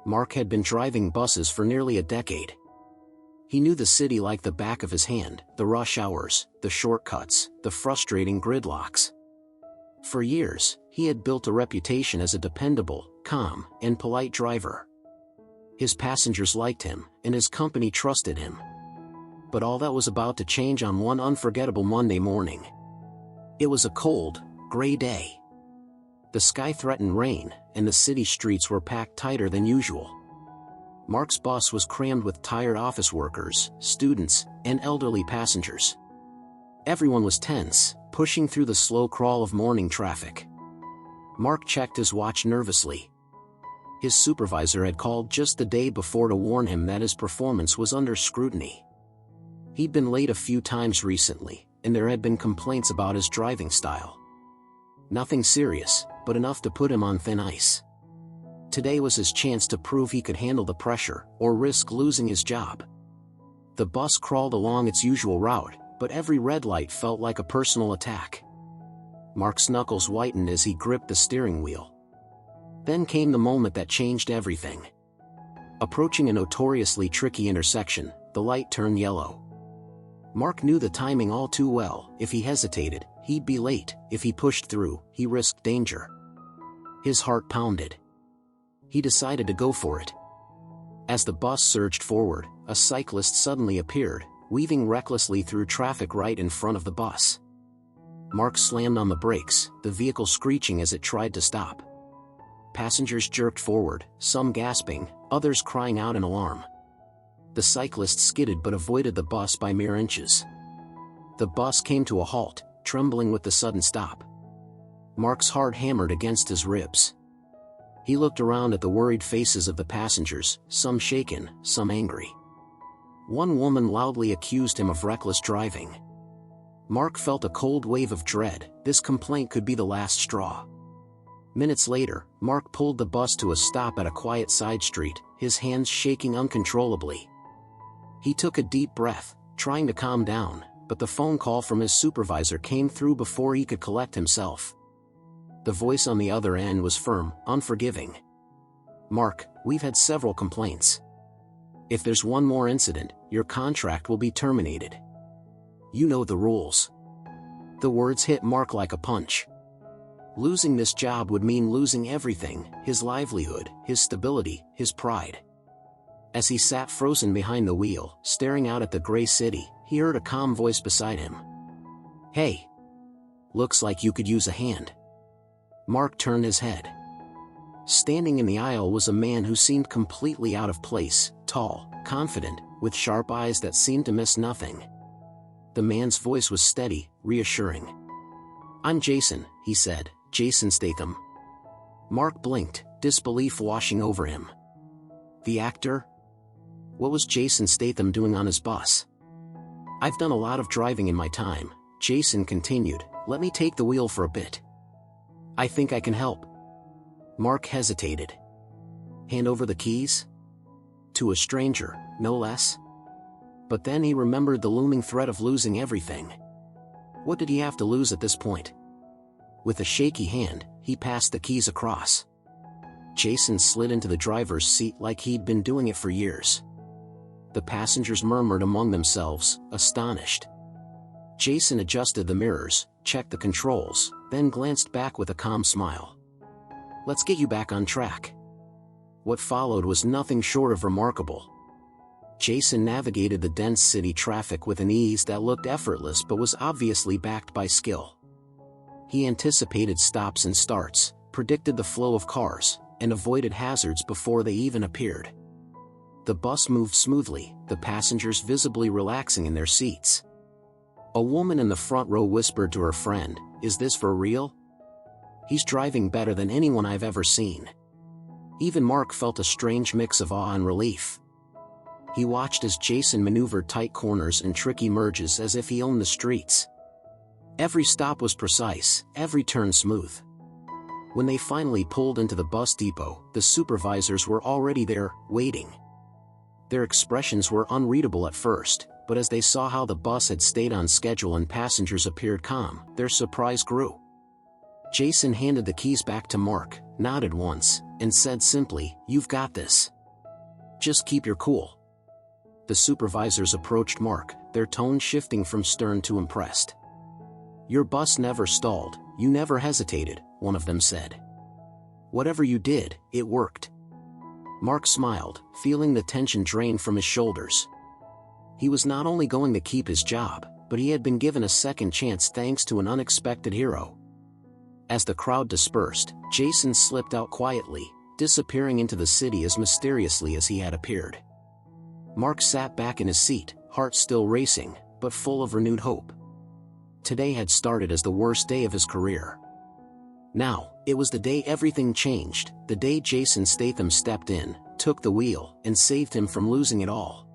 Mark had been driving buses for nearly a decade. He knew the city like the back of his hand, the rush hours, the shortcuts, the frustrating gridlocks. For years, he had built a reputation as a dependable, calm, and polite driver. His passengers liked him, and his company trusted him. But all that was about to change on one unforgettable Monday morning. It was a cold, gray day. The sky threatened rain, and the city streets were packed tighter than usual. Mark's bus was crammed with tired office workers, students, and elderly passengers. Everyone was tense, pushing through the slow crawl of morning traffic. Mark checked his watch nervously. His supervisor had called just the day before to warn him that his performance was under scrutiny. He'd been late a few times recently, and there had been complaints about his driving style. Nothing serious, but enough to put him on thin ice. Today was his chance to prove he could handle the pressure, or risk losing his job. The bus crawled along its usual route, but every red light felt like a personal attack. Mark's knuckles whitened as he gripped the steering wheel. Then came the moment that changed everything. Approaching a notoriously tricky intersection, the light turned yellow. Mark knew the timing all too well. If he hesitated, he'd be late. If he pushed through, he risked danger. His heart pounded. He decided to go for it. As the bus surged forward, a cyclist suddenly appeared, weaving recklessly through traffic right in front of the bus. Mark slammed on the brakes, the vehicle screeching as it tried to stop. Passengers jerked forward, some gasping, others crying out in alarm. The cyclist skidded but avoided the bus by mere inches. The bus came to a halt, trembling with the sudden stop. Mark's heart hammered against his ribs. He looked around at the worried faces of the passengers, some shaken, some angry. One woman loudly accused him of reckless driving. Mark felt a cold wave of dread. This complaint could be the last straw. Minutes later, Mark pulled the bus to a stop at a quiet side street, his hands shaking uncontrollably. He took a deep breath, trying to calm down, but the phone call from his supervisor came through before he could collect himself. The voice on the other end was firm, unforgiving. "Mark, we've had several complaints. If there's one more incident, your contract will be terminated. You know the rules." The words hit Mark like a punch. Losing this job would mean losing everything: his livelihood, his stability, his pride. As he sat frozen behind the wheel, staring out at the gray city, he heard a calm voice beside him. "Hey. Looks like you could use a hand." Mark turned his head. Standing in the aisle was a man who seemed completely out of place, tall, confident, with sharp eyes that seemed to miss nothing. The man's voice was steady, reassuring. "I'm Jason," he said, "Jason Statham." Mark blinked, disbelief washing over him. The actor? What was Jason Statham doing on his bus? "I've done a lot of driving in my time," Jason continued. "Let me take the wheel for a bit. I think I can help." Mark hesitated. Hand over the keys? To a stranger, no less? But then he remembered the looming threat of losing everything. What did he have to lose at this point? With a shaky hand, he passed the keys across. Jason slid into the driver's seat like he'd been doing it for years. The passengers murmured among themselves, astonished. Jason adjusted the mirrors, checked the controls, then glanced back with a calm smile. "Let's get you back on track." What followed was nothing short of remarkable. Jason navigated the dense city traffic with an ease that looked effortless but was obviously backed by skill. He anticipated stops and starts, predicted the flow of cars, and avoided hazards before they even appeared. The bus moved smoothly, the passengers visibly relaxing in their seats. A woman in the front row whispered to her friend, "Is this for real? He's driving better than anyone I've ever seen." Even Mark felt a strange mix of awe and relief. He watched as Jason maneuvered tight corners and tricky merges as if he owned the streets. Every stop was precise, every turn smooth. When they finally pulled into the bus depot, the supervisors were already there, waiting. Their expressions were unreadable at first, but as they saw how the bus had stayed on schedule and passengers appeared calm, their surprise grew. Jason handed the keys back to Mark, nodded once, and said simply, "You've got this. Just keep your cool." The supervisors approached Mark, their tone shifting from stern to impressed. "Your bus never stalled, you never hesitated," one of them said. "Whatever you did, it worked." Mark smiled, feeling the tension drain from his shoulders. He was not only going to keep his job, but he had been given a second chance thanks to an unexpected hero. As the crowd dispersed, Jason slipped out quietly, disappearing into the city as mysteriously as he had appeared. Mark sat back in his seat, heart still racing, but full of renewed hope. Today had started as the worst day of his career. Now, it was the day everything changed, the day Jason Statham stepped in, took the wheel, and saved him from losing it all.